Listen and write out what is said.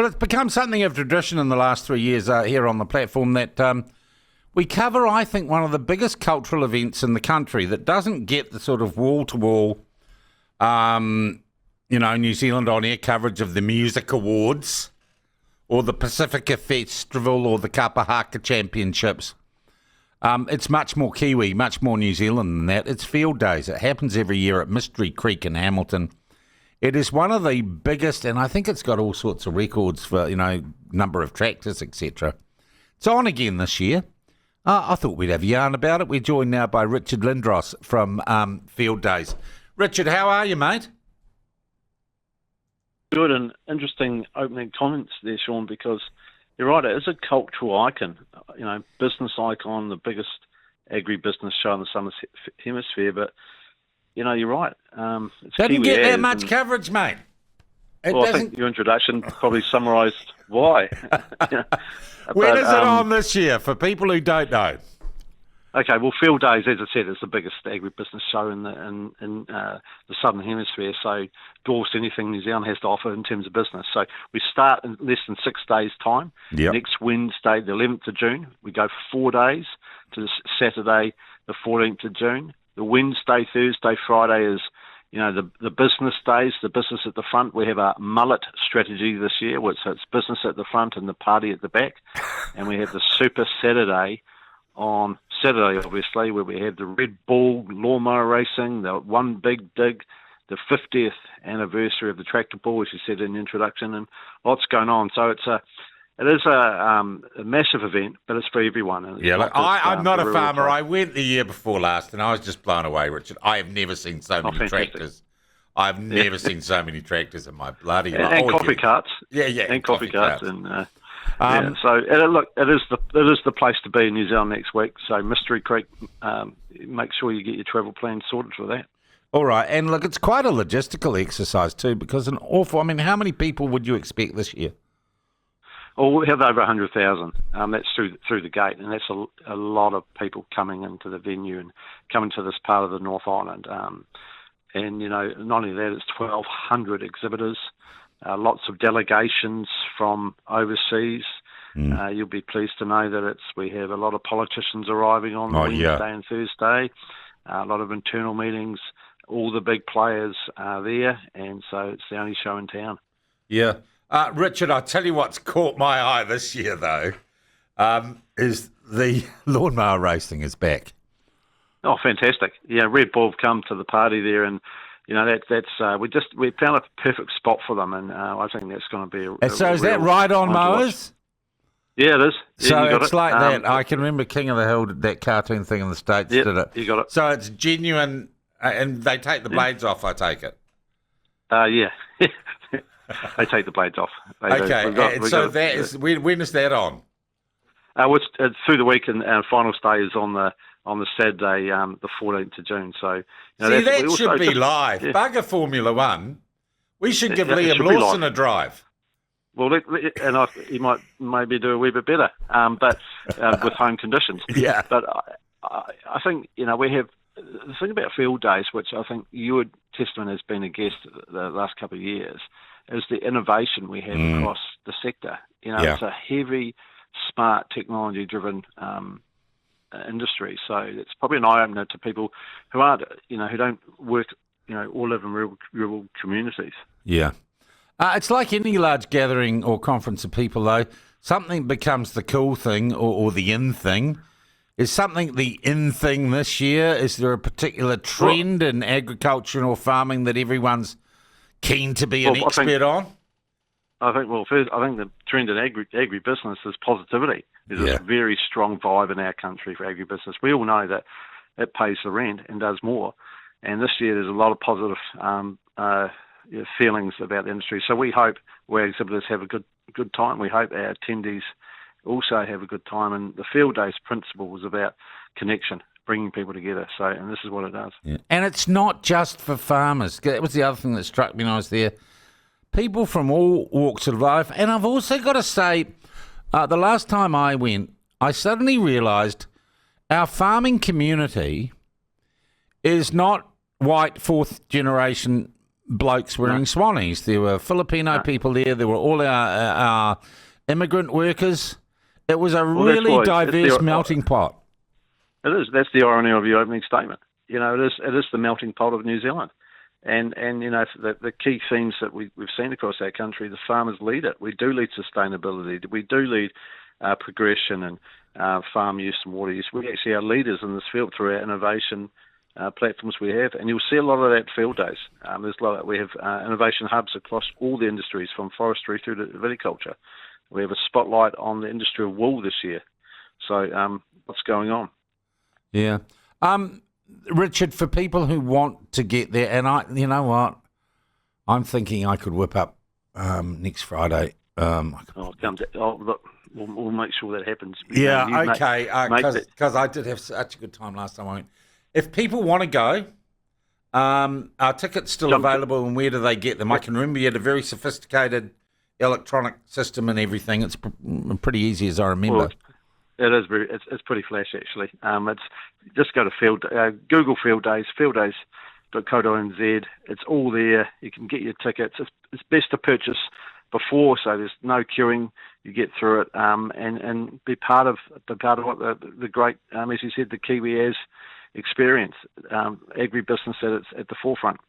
Well, it's become something of tradition in the last 3 years here on the platform that we cover, I think, one of the biggest cultural events in the country that doesn't get the sort of wall-to-wall, New Zealand on-air coverage of the Music Awards or the Pacifica Festival or the Kapahaka Championships. It's much more Kiwi, much more New Zealand than that. It's Fieldays. It happens every year at Mystery Creek in Hamilton. It is one of the biggest, and I think it's got all sorts of records for, number of tractors, etc. It's on again this year. I thought we'd have a yarn about it. We're joined now by Richard Lindroos from Fieldays. Richard, how are you, mate? Good and interesting opening comments there, Sean, because you're right, it is a cultural icon, business icon, the biggest agribusiness show in the Southern Hemisphere, but, you're right. It's Doesn't get that much and, coverage, mate. I think your introduction probably summarised why. When is it on this year, for people who don't know? Okay, well, Fieldays, as I said, is the biggest agribusiness show in the Southern Hemisphere, so dwarfs anything New Zealand has to offer in terms of business. So we start in less than 6 days' time. Yep. Next Wednesday, the 11th of June, we go for 4 days to Saturday, the 14th of June. The Wednesday, Thursday, Friday is, the business days, the business at the front. We have a mullet strategy this year, which it's business at the front and the party at the back. And we have the Super Saturday on Saturday, obviously, where we have the Red Bull lawnmower racing, the One Big Dig, the 50th anniversary of the Tractor Pull, as you said in the introduction, and lots going on. So it is a massive event, but it's for everyone. Yeah, look, I'm not a farmer. I went the year before last, and I was just blown away, Richard. I have never seen so many tractors. I've never seen so many tractors in my bloody life. And coffee carts. Yeah, and coffee carts. So it is the place to be in New Zealand next week. So Mystery Creek, make sure you get your travel plan sorted for that. All right, and look, it's quite a logistical exercise too, because how many people would you expect this year? Oh, we have over 100,000. That's through the gate, and that's a lot of people coming into the venue and coming to this part of the North Island. And not only that, it's 1,200 exhibitors, lots of delegations from overseas. You'll be pleased to know that we have a lot of politicians arriving on Wednesday and Thursday, a lot of internal meetings. All the big players are there, and so it's the only show in town. Yeah. Richard, I'll tell you what's caught my eye this year, though, is the lawnmower racing is back. Oh, fantastic! Yeah, Red Bull have come to the party there, and we found a perfect spot for them, and I think that's going to be. Is that ride-on mowers? Yeah, it is. Yeah, so it's like that. I can remember King of the Hill, that cartoon thing in the States did it. You got it. So it's genuine, and they take the blades off, I take it. Yeah. They take the blades off. When is that on? It's through the week, and our final stay is on the Saturday, the 14th of June. So that should be live. Yeah. Bugger Formula One. We should give Liam Lawson a drive. Well, he might maybe do a wee bit better, but with home conditions. Yeah. But I think we have the thing about Fieldays, which I think your testament has been a guest the last couple of years, is the innovation we have across the sector. It's a heavy, smart, technology-driven industry. So it's probably an eye-opener to people who aren't, who don't work, or live in rural communities. Yeah. It's like any large gathering or conference of people, though. Something becomes the cool thing or the in thing. Is something the in thing this year? Is there a particular trend in agriculture or farming that everyone's keen to be an expert on? I think the trend in agribusiness is positivity. There's a very strong vibe in our country for agribusiness. We all know that it pays the rent and does more. And this year there's a lot of positive feelings about the industry. So we hope our exhibitors have a good time. We hope our attendees also have a good time. And the Fieldays principle was about connection, bringing people together. So, and this is what it does. Yeah. And it's not just for farmers. That was the other thing that struck me when I was there. People from all walks of life. And I've also got to say, the last time I went, I suddenly realised our farming community is not white fourth generation blokes wearing swannies. There were Filipino people there. There were all our immigrant workers. It was a really diverse melting pot. It is. That's the irony of your opening statement. You know, it is the melting pot of New Zealand. And you know, the key themes that we've seen across our country, the farmers lead it. We do lead sustainability. We do lead progression and farm use and water use. We actually are leaders in this field through our innovation platforms we have. And you'll see a lot of that field days. We have innovation hubs across all the industries, from forestry through to viticulture. We have a spotlight on the industry of wool this year. So what's going on? Yeah. Richard, for people who want to get there, and you know what? I'm thinking I could whip up next Friday. Look, we'll make sure that happens. Yeah, okay. Because I did have such a good time last time I went. If people want to go, are tickets still available, and where do they get them? I can remember you had a very sophisticated electronic system and everything. It's pretty easy as I remember. Well, it is it's pretty flash actually. It's just go to Google Fieldays, fieldays.co.nz. It's all there. You can get your tickets. It's best to purchase before, so there's no queuing. You get through it and be part of what the great, as you said, the Kiwi as experience, agribusiness at the forefront.